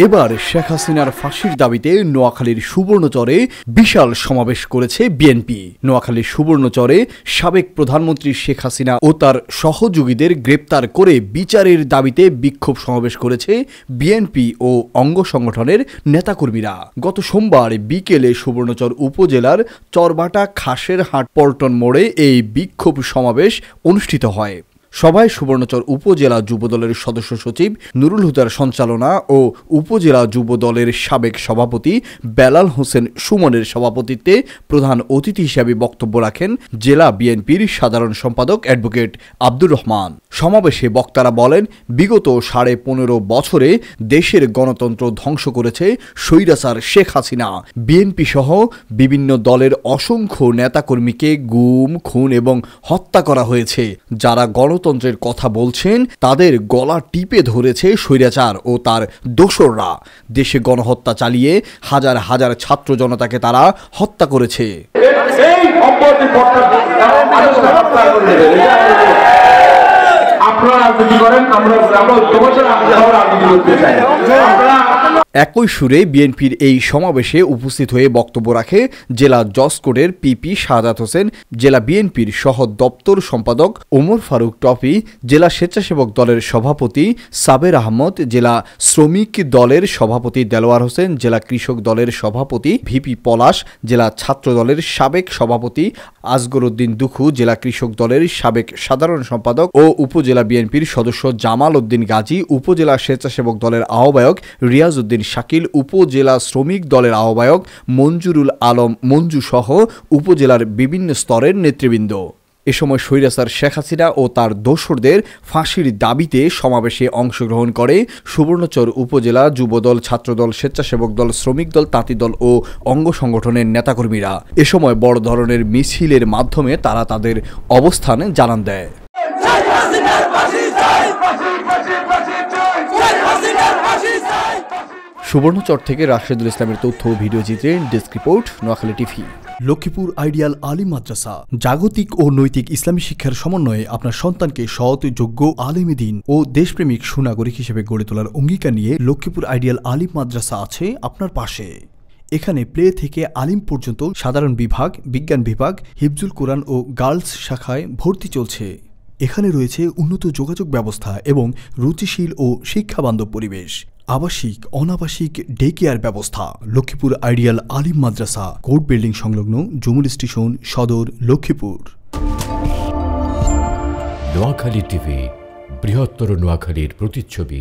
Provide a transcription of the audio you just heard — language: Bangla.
এবার শেখ হাসিনার ফাঁসির দাবিতে নোয়াখালীর সুবর্ণচরে বিশাল সমাবেশ করেছে বিএনপি। নোয়াখালীর সুবর্ণচরে সাবেক প্রধানমন্ত্রী শেখ হাসিনা ও তার সহযোগীদের গ্রেপ্তার করে বিচারের দাবিতে বিক্ষোভ সমাবেশ করেছে বিএনপি ও অঙ্গ সংগঠনের নেতাকর্মীরা। গত সোমবার বিকেলে সুবর্ণচর উপজেলার চরবাটা খাসের হাট পল্টন মোড়ে এই বিক্ষোভ সমাবেশ অনুষ্ঠিত হয়। সভায় সুবর্ণচর উপজেলা যুবদলের সদস্য সচিব নুরুল হুদার সঞ্চালনা ও উপজেলা যুবদলের সাবেক সভাপতি বেলাল হোসেন সুমনের সভাপতিত্বে প্রধান অতিথি হিসেবে বক্তব্য রাখেন জেলা বিএনপির সাধারণ সম্পাদক অ্যাডভোকেট আব্দুর রহমান। সমাবেশে বক্তারা বলেন, বিগত 15.5 বছরে দেশের গণতন্ত্র ধ্বংস করেছে স্বৈরাচার শেখ হাসিনা। বিএনপি সহ বিভিন্ন দলের অসংখ্য নেতাকর্মীকে গুম, খুন এবং হত্যা করা হয়েছে। যারা গণতন্ত্রের কথা বলছেন তাদের গলা টিপে ধরেছে স্বৈরাচার ও তার দোসররা। দেশে গণহত্যা চালিয়ে হাজার হাজার ছাত্র জনতাকে তারা হত্যা করেছে। একই সুরে বিএনপির এই সমাবেশে উপস্থিত হয়ে বক্তব্য রাখে জেলা জজ কোর্টের পিপি শাহাদাত হোসেন, জেলা বিএনপির সহ দপ্তর সম্পাদক ওমর ফারুক টপি, জেলা স্বেচ্ছাসেবক দলের সভাপতি সাবের আহমদ, জেলা শ্রমিক দলের সভাপতি দেলোয়ার হোসেন, জেলা কৃষক দলের সভাপতি ভিপি পলাশ, জেলা ছাত্র দলের সাবেক সভাপতি আসগর উদ্দিন দুখু, জেলা কৃষক দলের সাবেক সাধারণ সম্পাদক ও উপজেলা বিএনপির সদস্য জামাল উদ্দিন গাজী, উপজেলা স্বেচ্ছাসেবক দলের আহ্বায়ক রিয়াজ উদ্দিন শাকিল, উপজেলা শ্রমিক দলের আহ্বায়ক মঞ্জুরুল আলম মঞ্জু সহ উপজেলার বিভিন্ন স্তরের নেতৃবৃন্দ। এ সময় স্বৈরাচার শেখ হাসিনা ও তার দোসরদের ফাঁসির দাবিতে সমাবেশে অংশগ্রহণ করে সুবর্ণচর উপজেলা যুবদল, ছাত্রদল, স্বেচ্ছাসেবক দল, শ্রমিক দল, তাঁতি দল ও অঙ্গ সংগঠনের নেতাকর্মীরা। এ সময় বড় ধরনের মিছিলের মাধ্যমে তারা তাদের অবস্থান জানান দেয়। সুবর্ণচর থেকে রাশেদুল ইসলামের তথ্য ও ভিডিও চিত্রে desk report, Noakhali TV. Lakshmipur Ideal Alim Madrasa জাগতিক ও নৈতিক ইসলামী শিক্ষার সমন্বয়ে আপনার সন্তানকে সৎ, যোগ্য, আলেমে দ্বীন ও দেশপ্রেমিক সুনাগরিক হিসেবে গড়ে তোলার অঙ্গীকার নিয়ে লক্ষ্মীপুর আইডিয়াল আলিম মাদ্রাসা আছে আপনার পাশে। এখানে প্লে থেকে আলিম পর্যন্ত সাধারণ বিভাগ, বিজ্ঞান বিভাগ, হিফজুল কোরআন ও গার্লস শাখায় ভর্তি চলছে। এখানে রয়েছে উন্নত যোগাযোগ ব্যবস্থা এবং রুচিশীল ও শিক্ষাবান্ধব পরিবেশ, আবাসিক, অনাবাসিক ডে কেয়ার ব্যবস্থা। লক্ষ্মীপুর আইডিয়াল আলিম মাদ্রাসা, কোর্ট বিল্ডিং সংলগ্ন, জুমুল স্টেশন, সদর, লক্ষ্মীপুর। নোয়াখালী টিভি, বৃহত্তর নোয়াখালীর প্রতিচ্ছবি।